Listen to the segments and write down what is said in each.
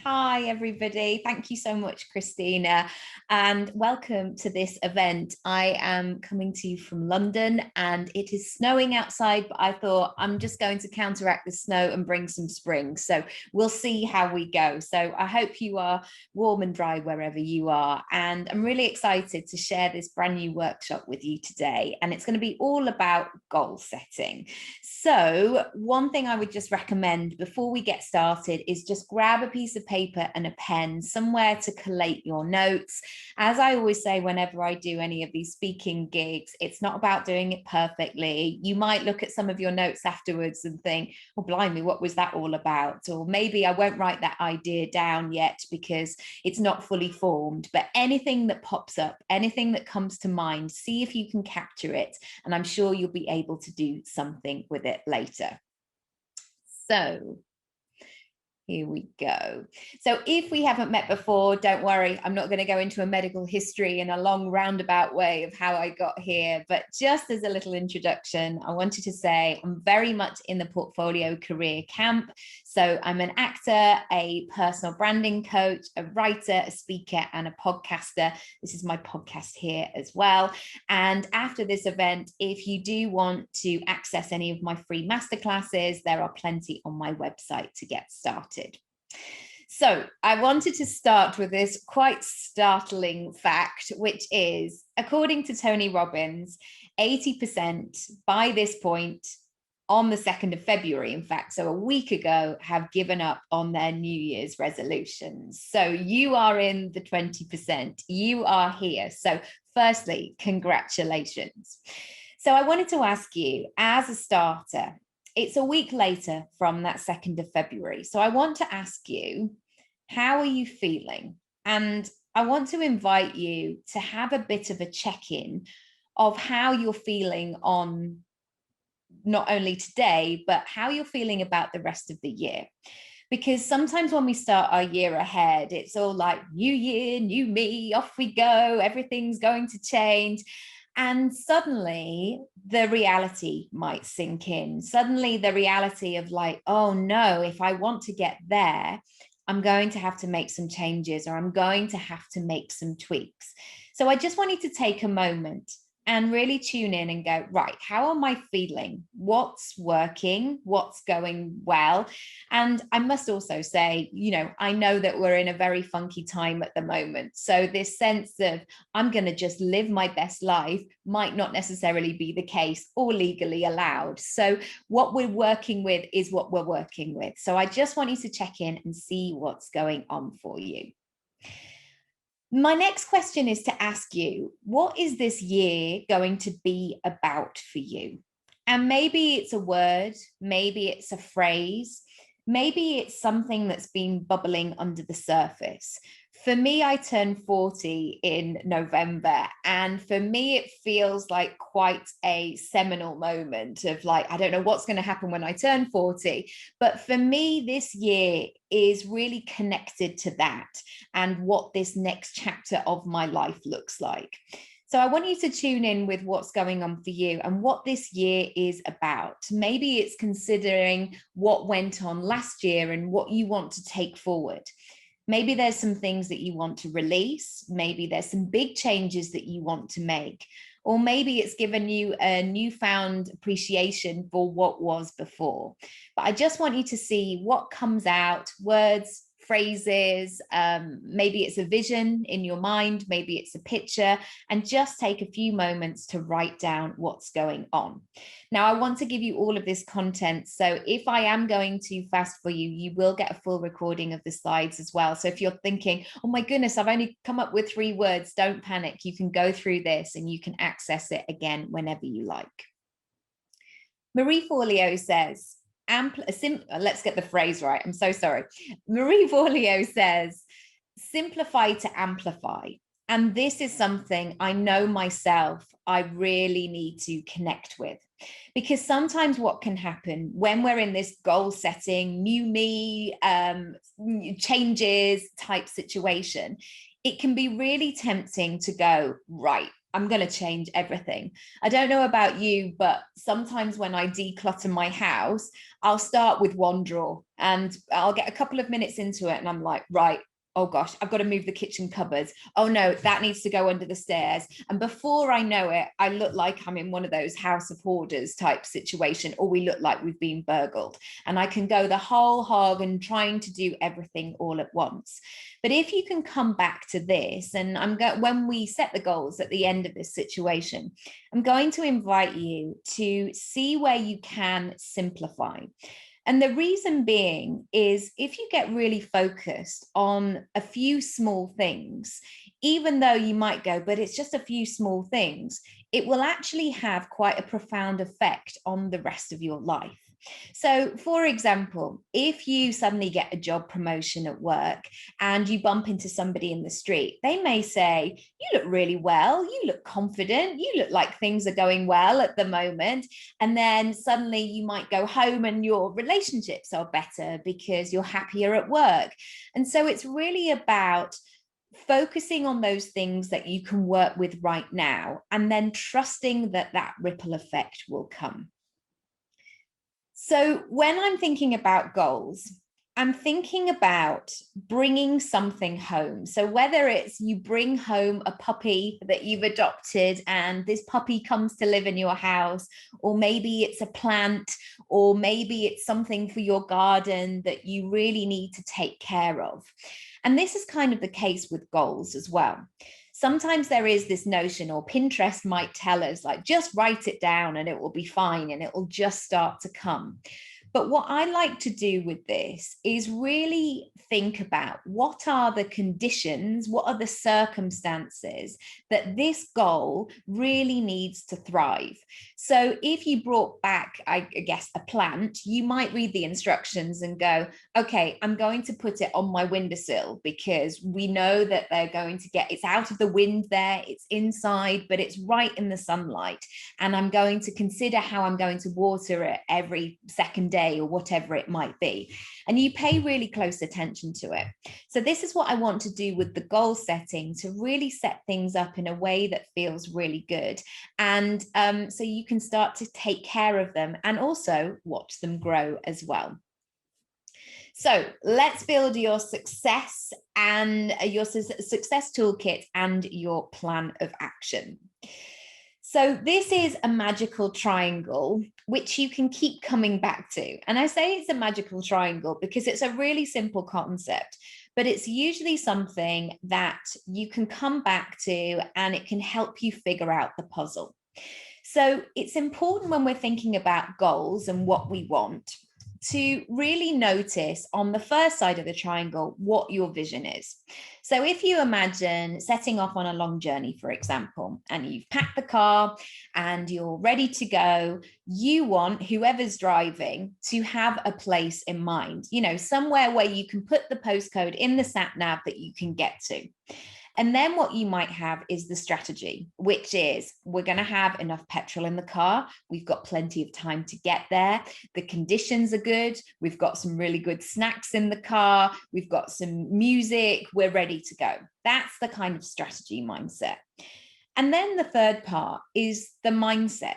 Hi, everybody. Thank you so much, Christina, and welcome to this event. I am coming to you from London and it is snowing outside, but I thought I'm just going to counteract the snow and bring some spring. So we'll see how we go. So I hope you are warm and dry wherever you are. And I'm really excited to share this brand new workshop with you today. And it's going to be all about goal setting. So one thing I would just recommend before we get started is just grab a piece of paper and a pen, somewhere to collate your notes. As I always say, whenever I do any of these speaking gigs, it's not about doing it perfectly. You might look at some of your notes afterwards and think, oh, blimey, what was that all about? Or maybe I won't write that idea down yet because it's not fully formed. But anything that pops up, anything that comes to mind, see if you can capture it. And I'm sure you'll be able to do something with it later. So here we go. So if we haven't met before, don't worry, I'm not going to go into a medical history in a long roundabout way of how I got here, but just as a little introduction, I wanted to say I'm very much in the portfolio career camp. So I'm an actor, a personal branding coach, a writer, a speaker, and a podcaster. This is my podcast here as well. And after this event, if you do want to access any of my free masterclasses, there are plenty on my website to get started. So I wanted to start with this quite startling fact, which is, according to Tony Robbins, 80% by this point on the 2nd of February, in fact, so a week ago, have given up on their New Year's resolutions. So you are in the 20%, you are here. So firstly, congratulations. So I wanted to ask you, as a starter, it's a week later from that 2nd of February. So I want to ask you, how are you feeling? And I want to invite you to have a bit of a check-in of how you're feeling on not only today, but how you're feeling about the rest of the year. Because sometimes when we start our year ahead, it's all like new year, new me, off we go, everything's going to change. And suddenly the reality might sink in. Suddenly the reality of like, oh no, if I want to get there, I'm going to have to make some changes, or I'm going to have to make some tweaks. So I just wanted to take a moment and really tune in and go, right, how am I feeling? What's working? What's going well? And I must also say, I know that we're in a very funky time at the moment. So this sense of I'm going to just live my best life might not necessarily be the case or legally allowed. So what we're working with is what we're working with. So I just want you to check in and see what's going on for you. My next question is to ask you, what is this year going to be about for you? And maybe it's a word, maybe it's a phrase, maybe it's something that's been bubbling under the surface. For me, I turned 40 in November, and for me, it feels like quite a seminal moment of like, I don't know what's going to happen when I turn 40, but for me, this year is really connected to that and what this next chapter of my life looks like. So I want you to tune in with what's going on for you and what this year is about. Maybe it's considering what went on last year and what you want to take forward. Maybe there's some things that you want to release. Maybe there's some big changes that you want to make. Or maybe it's given you a newfound appreciation for what was before. But I just want you to see what comes out, words, phrases, maybe it's a vision in your mind, maybe it's a picture, and just take a few moments to write down what's going on. Now, I want to give you all of this content, so if I am going too fast for you, you will get a full recording of the slides as well. So if you're thinking, oh my goodness, I've only come up with 3 words, don't panic. You can go through this and you can access it again whenever you like. Marie Forleo says, let's get the phrase right. I'm so sorry. Marie Forleo says, simplify to amplify. And this is something I know myself I really need to connect with, because sometimes what can happen when we're in this goal setting, new me, changes type situation, it can be really tempting to go, right, I'm going to change everything. I don't know about you, but sometimes when I declutter my house, I'll start with one drawer and I'll get a couple of minutes into it and I'm like, right, oh gosh, I've got to move the kitchen cupboards. Oh no, that needs to go under the stairs. And before I know it, I look like I'm in one of those house of hoarders type situation, or we look like we've been burgled. And I can go the whole hog and trying to do everything all at once. But if you can come back to this, and when we set the goals at the end of this situation, I'm going to invite you to see where you can simplify. And the reason being is if you get really focused on a few small things, even though you might go, but it's just a few small things, it will actually have quite a profound effect on the rest of your life. So, for example, if you suddenly get a job promotion at work and you bump into somebody in the street, they may say, you look really well, you look confident, you look like things are going well at the moment. And then suddenly you might go home and your relationships are better because you're happier at work. And so it's really about focusing on those things that you can work with right now and then trusting that that ripple effect will come. So when I'm thinking about goals, I'm thinking about bringing something home. So whether it's you bring home a puppy that you've adopted and this puppy comes to live in your house, or maybe it's a plant, or maybe it's something for your garden that you really need to take care of. And this is kind of the case with goals as well. Sometimes there is this notion, or Pinterest might tell us, like, just write it down and it will be fine and it will just start to come. But what I like to do with this is really think about what are the conditions, what are the circumstances that this goal really needs to thrive. So if you brought back, I guess, a plant, you might read the instructions and go, okay, I'm going to put it on my windowsill because we know that they're going to get, it's out of the wind there, it's inside, but it's right in the sunlight. And I'm going to consider how I'm going to water it every second day or whatever it might be. And you pay really close attention to it. So this is what I want to do with the goal setting, to really set things up in a way that feels really good. And so you can start to take care of them and also watch them grow as well. So let's build your success and your success toolkit and your plan of action. So this is a magical triangle, which you can keep coming back to. And I say it's a magical triangle because it's a really simple concept, but it's usually something that you can come back to and it can help you figure out the puzzle. So it's important when we're thinking about goals and what we want to really notice on the first side of the triangle what your vision is. So if you imagine setting off on a long journey, for example, and you've packed the car and you're ready to go, you want whoever's driving to have a place in mind, you know, somewhere where you can put the postcode in the sat nav that you can get to. And then what you might have is the strategy, which is we're going to have enough petrol in the car. We've got plenty of time to get there. The conditions are good. We've got some really good snacks in the car. We've got some music. We're ready to go. That's the kind of strategy mindset. And then the third part is the mindset,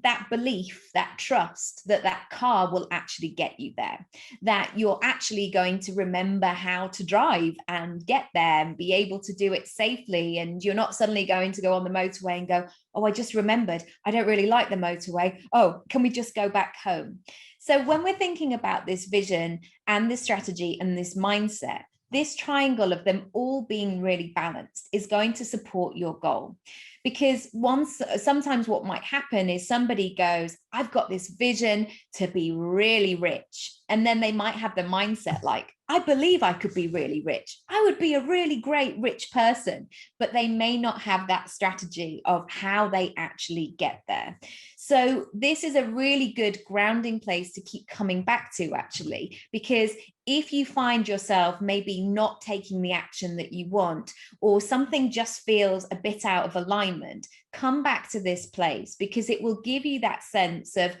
that belief, that trust that that car will actually get you there, that you're actually going to remember how to drive and get there and be able to do it safely. And you're not suddenly going to go on the motorway and go, oh, I just remembered, I don't really like the motorway. Oh, can we just go back home? So when we're thinking about this vision and this strategy and this mindset, this triangle of them all being really balanced is going to support your goal. Because sometimes what might happen is somebody goes, I've got this vision to be really rich. And then they might have the mindset like, I believe I could be really rich. I would be a really great rich person, but they may not have that strategy of how they actually get there. So this is a really good grounding place to keep coming back to, actually, because if you find yourself maybe not taking the action that you want, or something just feels a bit out of alignment, come back to this place, because it will give you that sense of,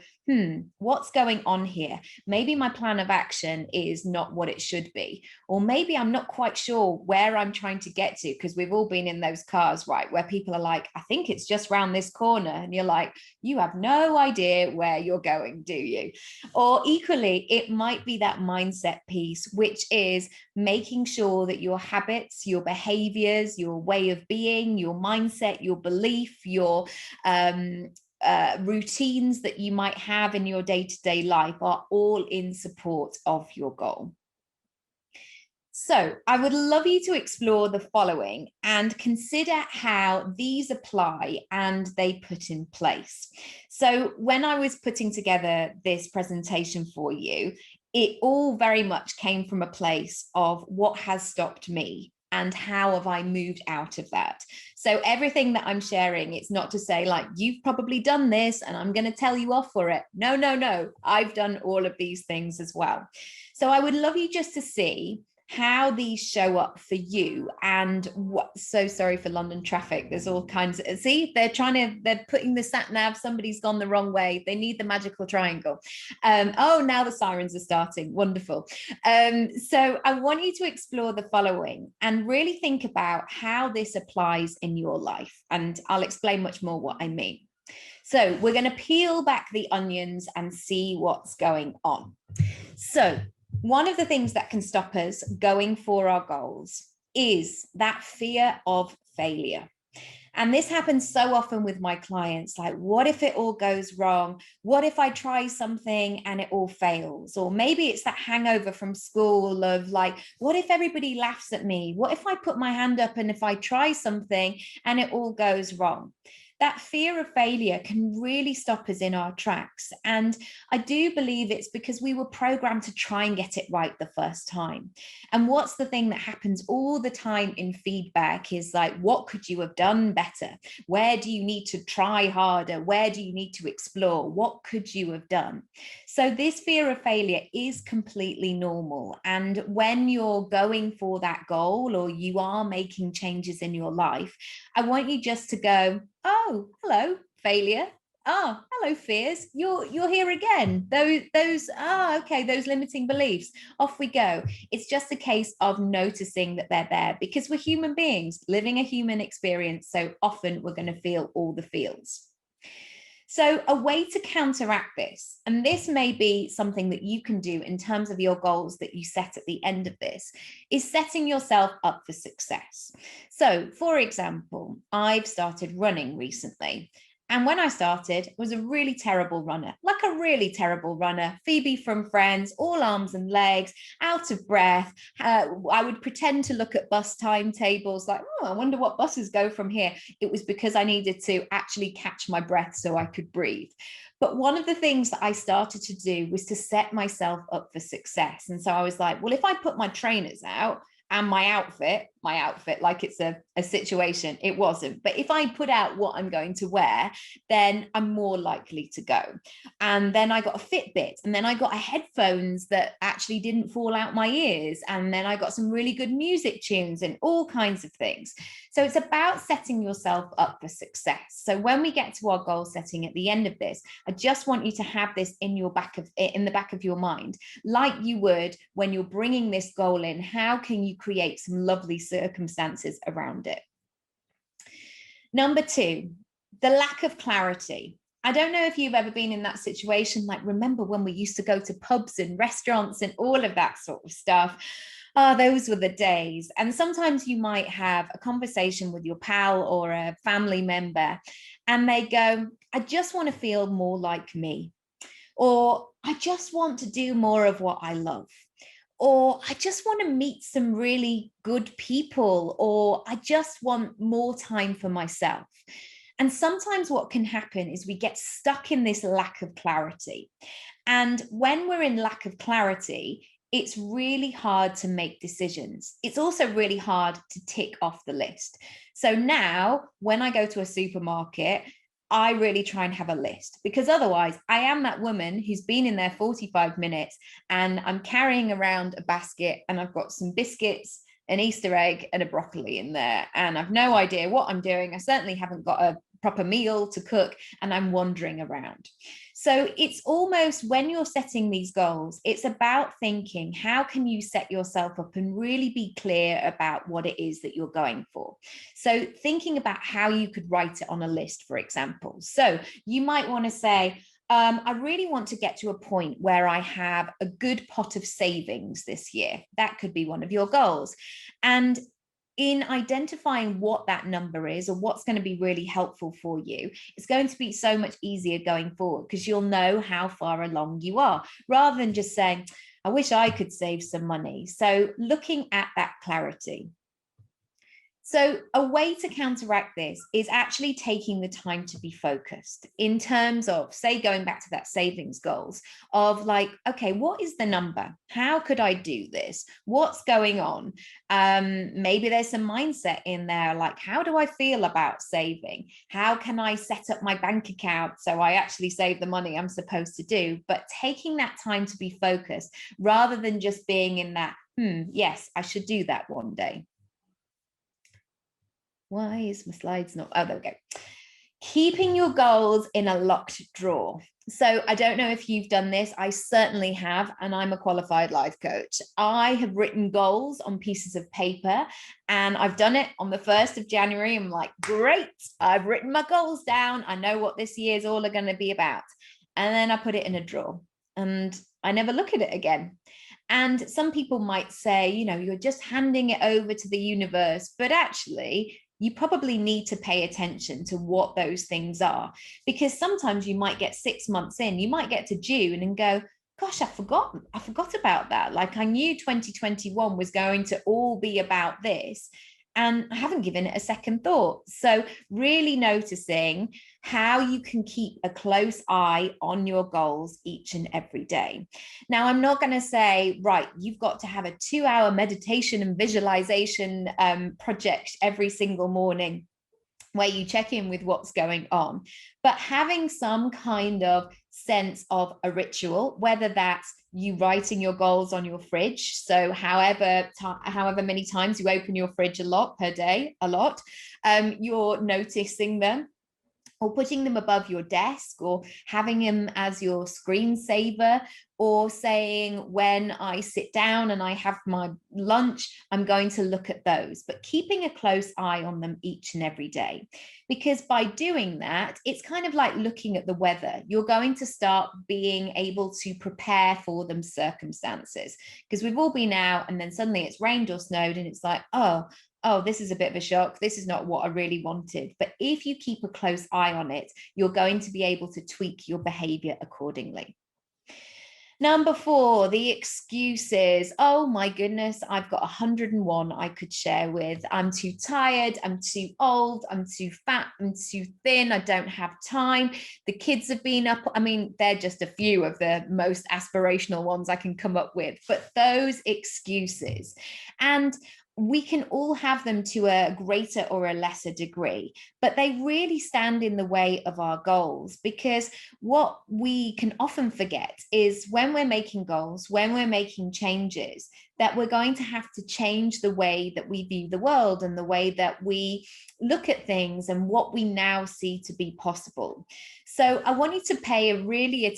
what's going on here? Maybe my plan of action is not what it should be, or maybe I'm not quite sure where I'm trying to get to, because we've all been in those cars, right, where people are like, I think it's just round this corner, and you're like, you have no idea where you're going, do you? Or equally, it might be that mindset piece, which is making sure that your habits, your behaviors, your way of being, your mindset, your belief, your routines that you might have in your day-to-day life are all in support of your goal. So I would love you to explore the following and consider how these apply and they put in place. So when I was putting together this presentation for you, it all very much came from a place of what has stopped me and how have I moved out of that. So everything that I'm sharing, it's not to say like, you've probably done this and I'm going to tell you off for it. No, no, no. I've done all of these things as well. So I would love you just to see how these show up for you. And what, so sorry for London traffic. There's all kinds of, see, they're putting the sat nav, somebody's gone the wrong way. They need the magical triangle. Oh, now the sirens are starting. Wonderful. So I want you to explore the following and really think about how this applies in your life. And I'll explain much more what I mean. So we're going to peel back the onions and see what's going on. So one of the things that can stop us going for our goals is that fear of failure. And this happens so often with my clients, like, what if it all goes wrong? What if I try something and it all fails? Or maybe it's that hangover from school of like, what if everybody laughs at me? What if I put my hand up and if I try something and it all goes wrong? That fear of failure can really stop us in our tracks. And I do believe it's because we were programmed to try and get it right the first time. And what's the thing that happens all the time in feedback is like, what could you have done better? Where do you need to try harder? Where do you need to explore? What could you have done? So this fear of failure is completely normal. And when you're going for that goal or you are making changes in your life, I want you just to go, oh, hello, failure. Oh, hello, fears. You're here again. Those okay, those limiting beliefs. Off we go. It's just a case of noticing that they're there, because we're human beings living a human experience. So often we're going to feel all the feels. So a way to counteract this, and this may be something that you can do in terms of your goals that you set at the end of this, is setting yourself up for success. So for example, I've started running recently. And when I started, I was a really terrible runner, like a really terrible runner, Phoebe from Friends, all arms and legs, out of breath. I would pretend to look at bus timetables like, oh, I wonder what buses go from here. It was because I needed to actually catch my breath so I could breathe. But one of the things that I started to do was to set myself up for success. And so I was like, well, if I put my trainers out, and my outfit like it's a situation, it wasn't. But if I put out what I'm going to wear, then I'm more likely to go. And then I got a Fitbit, and then I got a headphones that actually didn't fall out my ears. And then I got some really good music tunes and all kinds of things. So it's about setting yourself up for success. So when we get to our goal setting at the end of this, I just want you to have this in the back of your mind, like you would when you're bringing this goal in. How can you create some lovely circumstances around it? Number two, the lack of clarity. I don't know if you've ever been in that situation. Like, remember when we used to go to pubs and restaurants and all of that sort of stuff? Oh, those were the days. And sometimes you might have a conversation with your pal or a family member, and they go, I just want to feel more like me. Or I just want to do more of what I love. Or I just want to meet some really good people. Or I just want more time for myself. And sometimes what can happen is we get stuck in this lack of clarity. And when we're in lack of clarity, it's really hard to make decisions. It's also really hard to tick off the list. So now when I go to a supermarket, I really try and have a list, because otherwise I am that woman who's been in there 45 minutes and I'm carrying around a basket and I've got some biscuits, an Easter egg and a broccoli in there, and I've no idea what I'm doing. I certainly haven't got a proper meal to cook, and I'm wandering around. So it's almost, when you're setting these goals, it's about thinking, how can you set yourself up and really be clear about what it is that you're going for? So thinking about how you could write it on a list, for example. So you might want to say, I really want to get to a point where I have a good pot of savings this year. That could be one of your goals. And in identifying what that number is, or what's going to be really helpful for you, it's going to be so much easier going forward, because you'll know how far along you are, rather than just saying, I wish I could save some money. So looking at that clarity. So a way to counteract this is actually taking the time to be focused, in terms of, say, going back to that savings goals of like, okay, what is the number? How could I do this? What's going on? Maybe there's some mindset in there, like, how do I feel about saving? How can I set up my bank account so I actually save the money I'm supposed to do? But taking that time to be focused, rather than just being in that, yes, I should do that one day. Why is my slides not? Oh, there we go. Keeping your goals in a locked drawer. So I don't know if you've done this. I certainly have, and I'm a qualified life coach. I have written goals on pieces of paper, and I've done it on the 1st of January. I'm like, great, I've written my goals down. I know what this year's all are going to be about. And then I put it in a drawer and I never look at it again. And some people might say, you know, you're just handing it over to the universe, but actually you probably need to pay attention to what those things are, because sometimes you might get 6 months in, you might get to June and go, gosh, I forgot about that. Like, I knew 2021 was going to all be about this, and I haven't given it a second thought. So really noticing how you can keep a close eye on your goals each and every day. Now, I'm not going to say, right, you've got to have a 2-hour meditation and visualization project every single morning where you check in with what's going on, but having some kind of sense of a ritual, whether that's you writing your goals on your fridge. So however many times you open your fridge per day, you're noticing them, or putting them above your desk, or having them as your screensaver, or saying, when I sit down and I have my lunch, I'm going to look at those, but keeping a close eye on them each and every day. Because by doing that, it's kind of like looking at the weather. You're going to start being able to prepare for them circumstances, because we've all been out and then suddenly it's rained or snowed and it's like, oh, this is a bit of a shock. This is not what I really wanted. But if you keep a close eye on it, you're going to be able to tweak your behavior accordingly. Number 4, the excuses. Oh my goodness, I've got 101 I could share with. I'm too tired, I'm too old, I'm too fat, I'm too thin, I don't have time. The kids have been up. I mean, they're just a few of the most aspirational ones I can come up with, but those excuses. And we can all have them to a greater or a lesser degree, but they really stand in the way of our goals, because what we can often forget is, when we're making goals, when we're making changes, that we're going to have to change the way that we view the world and the way that we look at things and what we now see to be possible. So I want you to pay a really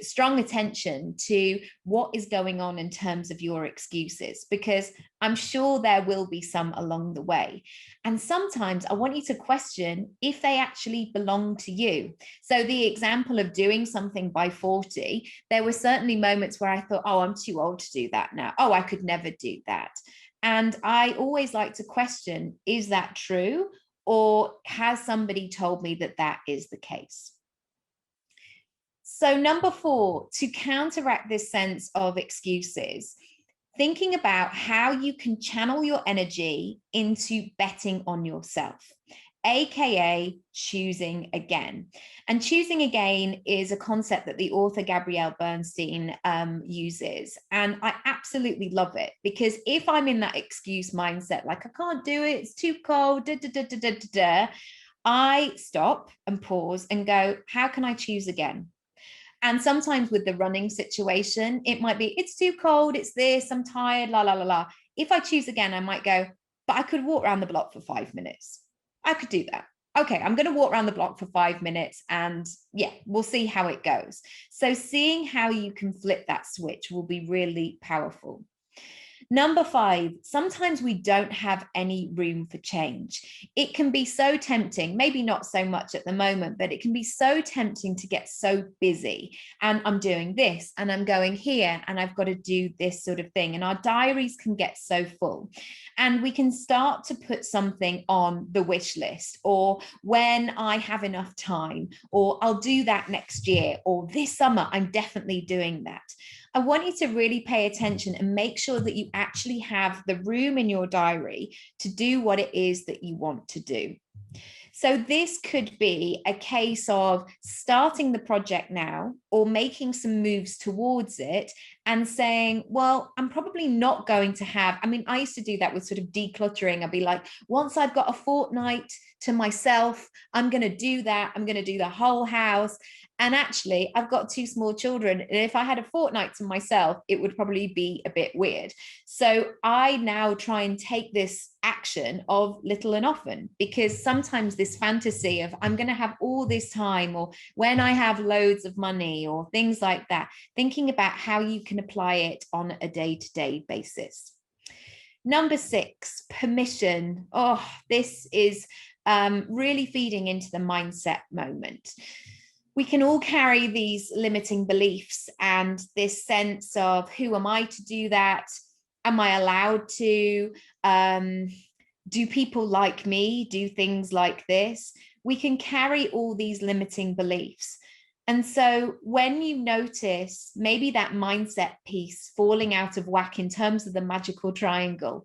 strong attention to what is going on in terms of your excuses, because I'm sure there will be some along the way. And sometimes I want you to question if they actually belong to you. So the example of doing something by 40, there were certainly moments where I thought, oh, I'm too old to do that now. Oh, I could never do that. And I always like to question, is that true? Or has somebody told me that that is the case? So number 4, to counteract this sense of excuses, thinking about how you can channel your energy into betting on yourself, aka choosing again. And choosing again is a concept that the author Gabrielle Bernstein uses. And I absolutely love it, because if I'm in that excuse mindset, like I can't do it, it's too cold, I stop and pause and go, how can I choose again? And sometimes with the running situation, it might be, it's too cold, it's this, I'm tired, la, la, la, la. If I choose again, I might go, but I could walk around the block for 5 minutes. I could do that. Okay, I'm going to walk around the block for 5 minutes and yeah, we'll see how it goes. So seeing how you can flip that switch will be really powerful. Number 5, sometimes we don't have any room for change. It can be so tempting, maybe not so much at the moment, but it can be so tempting to get so busy. And I'm doing this and I'm going here and I've got to do this sort of thing. And our diaries can get so full. And we can start to put something on the wish list, or when I have enough time, or I'll do that next year, or this summer, I'm definitely doing that. I want you to really pay attention and make sure that you actually have the room in your diary to do what it is that you want to do. So this could be a case of starting the project now or making some moves towards it and saying, well, I'm probably not going to have, I mean, I used to do that with sort of decluttering. I'd be like, once I've got a fortnight to myself, I'm going to do that. I'm going to do the whole house. And actually, I've got 2 small children. And if I had a fortnight to myself, it would probably be a bit weird. So I now try and take this action of little and often, because sometimes this fantasy of I'm going to have all this time, or when I have loads of money, or things like that, thinking about how you can apply it on a day-to-day basis. Number 6, permission. Oh, this is really feeding into the mindset moment. We can all carry these limiting beliefs and this sense of, who am I to do that? Am I allowed to? Do people like me do things like this? We can carry all these limiting beliefs. And so when you notice maybe that mindset piece falling out of whack in terms of the magical triangle,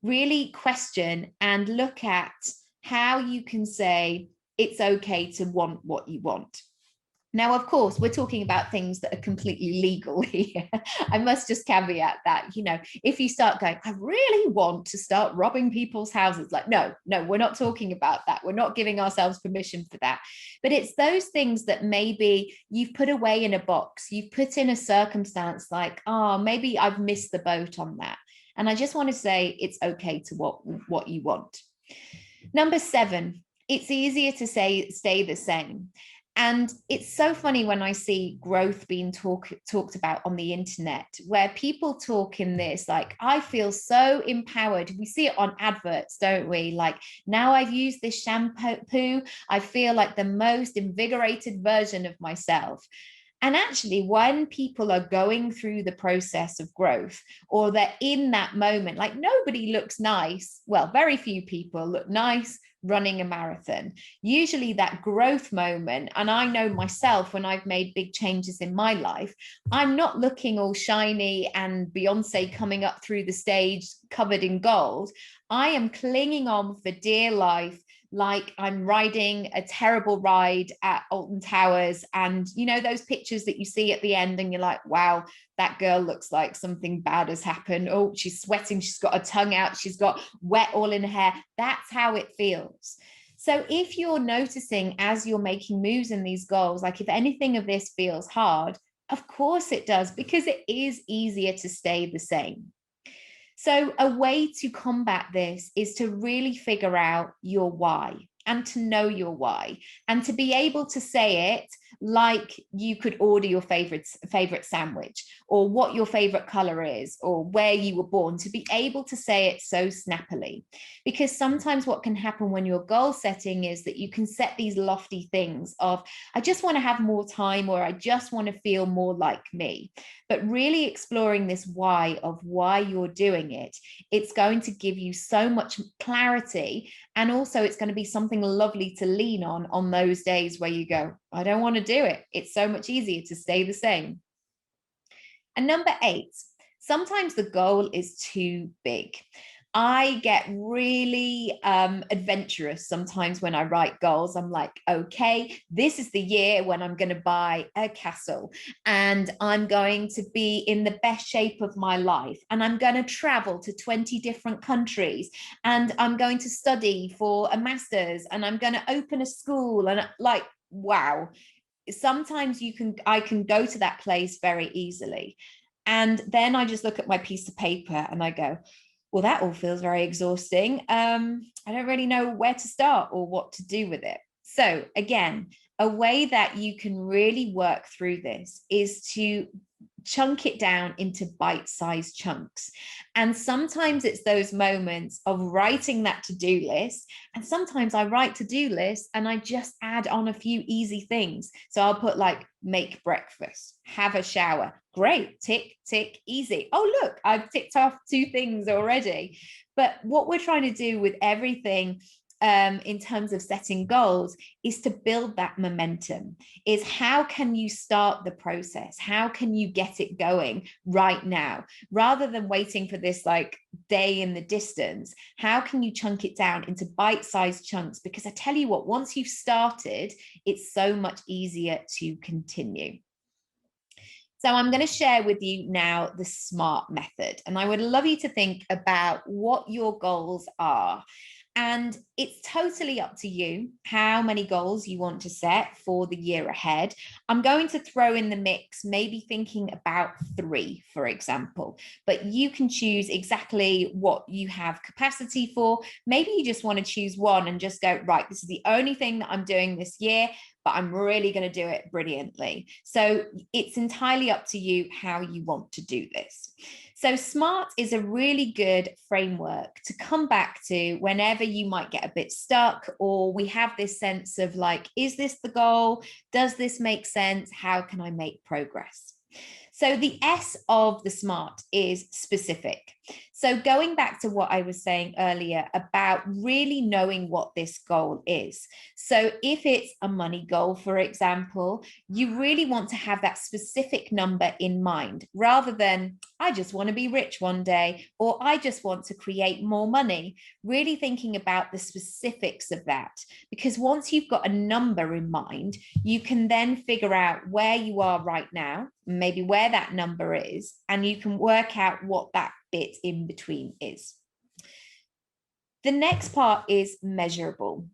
really question and look at how you can say it's okay to want what you want. Now, of course, we're talking about things that are completely legal here. I must just caveat that, if you start going, I really want to start robbing people's houses, like, no, we're not talking about that. We're not giving ourselves permission for that. But it's those things that maybe you've put away in a box, you've put in a circumstance like, oh, maybe I've missed the boat on that. And I just want to say it's okay to what you want. Number 7, it's easier to say stay the same. And it's so funny when I see growth being talked about on the internet, where people talk in this, like, I feel so empowered. We see it on adverts, don't we? Like, now I've used this shampoo, I feel like the most invigorated version of myself. And actually, when people are going through the process of growth, or they're in that moment, like, nobody looks nice. Well, very few people look nice running a marathon. Usually that growth moment, and I know myself when I've made big changes in my life, I'm not looking all shiny and Beyonce coming up through the stage covered in gold. I am clinging on for dear life, like I'm riding a terrible ride at Alton Towers. And those pictures that you see at the end and you're like, wow, that girl looks like something bad has happened. Oh, she's sweating, she's got her tongue out, she's got wet all in her hair. That's how it feels. So if you're noticing as you're making moves in these goals, like if anything of this feels hard, of course it does, because it is easier to stay the same. So a way to combat this is to really figure out your why, and to know your why, and to be able to say it like you could order your favorite sandwich, or what your favorite color is, or where you were born, to be able to say it so snappily. Because sometimes what can happen when you're goal setting is that you can set these lofty things of, I just want to have more time, or I just want to feel more like me. But really exploring this why of why you're doing it, it's going to give you so much clarity. And also it's going to be something lovely to lean on those days where you go, I don't want to do it. It's so much easier to stay the same. And number 8, sometimes the goal is too big. I get really adventurous sometimes when I write goals. I'm like, okay, this is the year when I'm going to buy a castle and I'm going to be in the best shape of my life and I'm going to travel to 20 different countries and I'm going to study for a master's and I'm going to open a school. And like, wow, sometimes I can go to that place very easily. And then I just look at my piece of paper and I go, well, that all feels very exhausting. I don't really know where to start or what to do with it. So again, a way that you can really work through this is to chunk it down into bite-sized chunks. And sometimes it's those moments of writing that to-do list. And sometimes I write to-do lists and I just add on a few easy things. So I'll put like, make breakfast, have a shower. Great, tick, tick, easy. Oh, look, I've ticked off 2 things already. But what we're trying to do with everything in terms of setting goals is to build that momentum, is how can you start the process? How can you get it going right now? Rather than waiting for this like day in the distance, how can you chunk it down into bite-sized chunks? Because I tell you what, once you've started, it's so much easier to continue. So I'm going to share with you now the SMART method, and I would love you to think about what your goals are. And it's totally up to you how many goals you want to set for the year ahead. I'm going to throw in the mix, maybe thinking about 3, for example, but you can choose exactly what you have capacity for. Maybe you just want to choose 1 and just go, right, this is the only thing that I'm doing this year, but I'm really going to do it brilliantly. So it's entirely up to you how you want to do this. So SMART is a really good framework to come back to whenever you might get a bit stuck, or we have this sense of like, is this the goal? Does this make sense? How can I make progress? So the S of the SMART is specific. So going back to what I was saying earlier about really knowing what this goal is. So if it's a money goal, for example, you really want to have that specific number in mind rather than, I just want to be rich one day, or I just want to create more money. Really thinking about the specifics of that, because once you've got a number in mind, you can then figure out where you are right now, maybe where that number is, and you can work out what that bit in between is. The next part is measurable.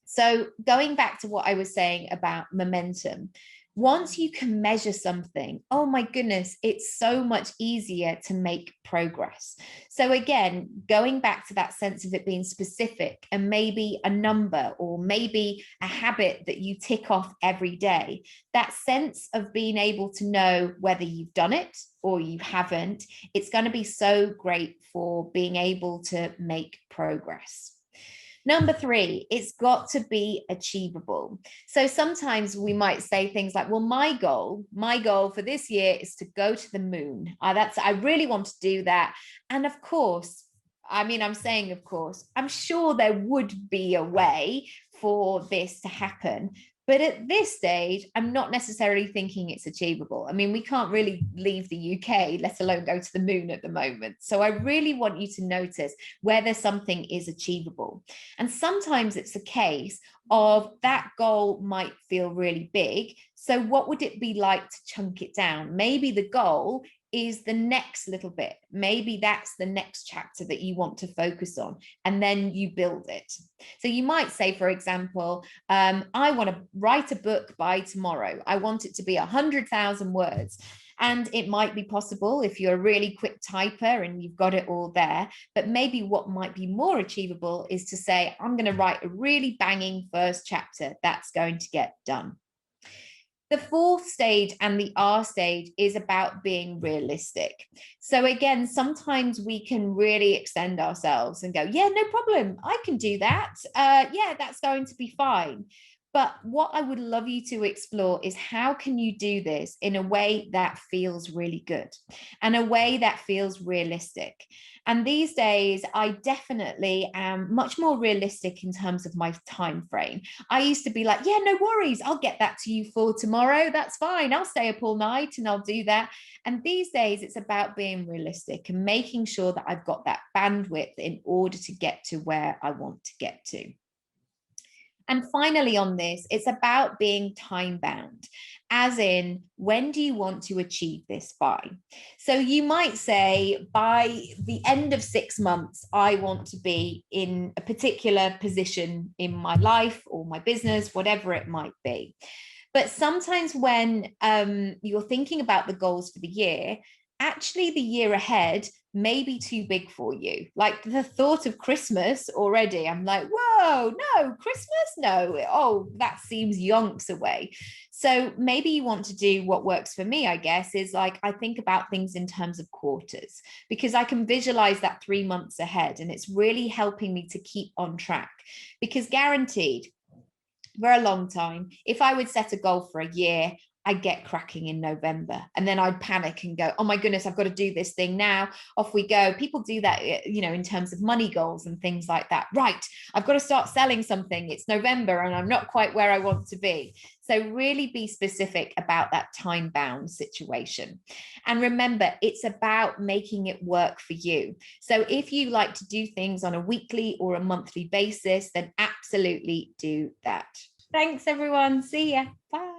So going back to what I was saying about momentum, once you can measure something, oh my goodness, it's so much easier to make progress. So again, going back to that sense of it being specific and maybe a number or maybe a habit that you tick off every day, that sense of being able to know whether you've done it or you haven't, it's going to be so great for being able to make progress. Number 3, it's got to be achievable. So sometimes we might say things like, well, my goal for this year is to go to the moon. I really want to do that. And of course, I'm saying, of course, I'm sure there would be a way for this to happen. But at this stage, I'm not necessarily thinking it's achievable. We can't really leave the UK, let alone go to the moon at the moment. So I really want you to notice whether something is achievable. And sometimes it's a case of that goal might feel really big. So what would it be like to chunk it down? Maybe the goal is the next little bit. Maybe that's the next chapter that you want to focus on, and then you build it. So you might say, for example, I want to write a book by tomorrow. I want it to be 100,000 words. And it might be possible if you're a really quick typer and you've got it all there. But maybe what might be more achievable is to say, I'm going to write a really banging first chapter that's going to get done. The 4th stage and the R stage is about being realistic. So again, sometimes we can really extend ourselves and go, yeah, no problem, I can do that. Yeah, that's going to be fine. But what I would love you to explore is how can you do this in a way that feels really good and a way that feels realistic. And these days, I definitely am much more realistic in terms of my time frame. I used to be like, yeah, no worries, I'll get that to you for tomorrow. That's fine. I'll stay up all night and I'll do that. And these days, it's about being realistic and making sure that I've got that bandwidth in order to get to where I want to get to. And finally, on this, it's about being time bound, as in, when do you want to achieve this by? So you might say, by the end of 6 months, I want to be in a particular position in my life or my business, whatever it might be. But sometimes when you're thinking about the goals for the year, actually the year ahead may be too big for you. Like the thought of Christmas already, I'm like, whoa, no, Christmas? No. Oh, that seems yonks away. So maybe you want to do what works for me, I guess, is like I think about things in terms of quarters, because I can visualize that 3 months ahead, and it's really helping me to keep on track. Because guaranteed, for a long time, if I would set a goal for a year, I'd get cracking in November, and then I'd panic and go, oh my goodness, I've got to do this thing now. Off we go. People do that, you know, in terms of money goals and things like that. Right, I've got to start selling something. It's November and I'm not quite where I want to be. So really be specific about that time bound situation. And remember, it's about making it work for you. So if you like to do things on a weekly or a monthly basis, then absolutely do that. Thanks, everyone. See ya. Bye.